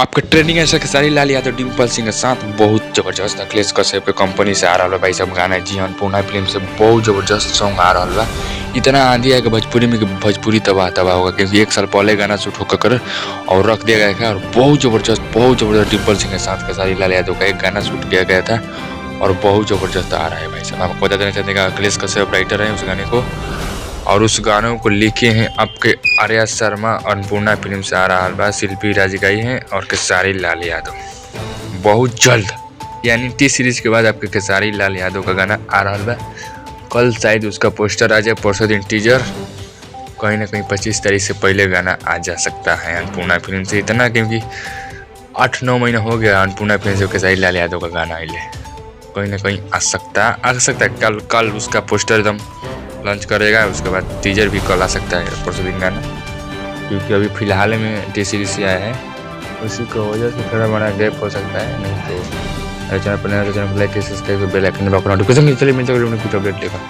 आपके ट्रेंडिंग है खेसारी लाल यादव डिम्पल सिंह के साथ बहुत जबरदस्त अखिलेश कश्यप के कंपनी से आ रहा है भाई सब गाना जी अन्नपूर्णा फिल्म से बहुत जबरदस्त सॉन्ग आ रहा बा। इतना आंधी है कि भोजपुरी में भोजपुरी तबाह तबाह होगा क्योंकि 1 साल पहले गाना शूट होकर और रख दिया गया था और बहुत जबरदस्त डिम्पल सिंह के साथ खेसारी लाल यादव का एक गाना शूट किया गया था और बहुत जबरदस्त आ रहा है भाई साहब। आपको बता देना चाहते हैं अखिलेश कश्यप राइटर है उस गाने को और उस गानों को लिखे हैं आपके आर्या शर्मा। अन्नपूर्णा फिल्म से आ रहा बा, शिल्पी राजगाई हैं और खेसारी लाल यादव। बहुत जल्द यानी टी सीरीज के बाद आपके खेसारी लाल यादव का गाना आ रहा बा। कल शायद उसका पोस्टर आ जाए, परसों दिन टीजर, कहीं ना कहीं 25 तारीख से पहले गाना आ जा सकता है अन्नपूर्णा फिल्म से। इतना क्योंकि 8-9 महीना हो गया अन्नपूर्णा फिल्म से खेसारी लाल यादव का गाना आइले, कहीं ना कहीं आ सकता है। कल उसका पोस्टर एकदम लॉन्च करेगा, उसके बाद टीजर भी कल आ सकता है परसों दिन गाना, क्योंकि अभी फिलहाल में टी सीरीज से आया है, उसी की वजह से थोड़ा बड़ा गैप हो सकता है। नहीं तो चैनल पर लाइक सब्सक्राइब बेल आइकन दबाकर नोटिफिकेशन चलिए मिलते हैं कुछ अपडेट लेकर।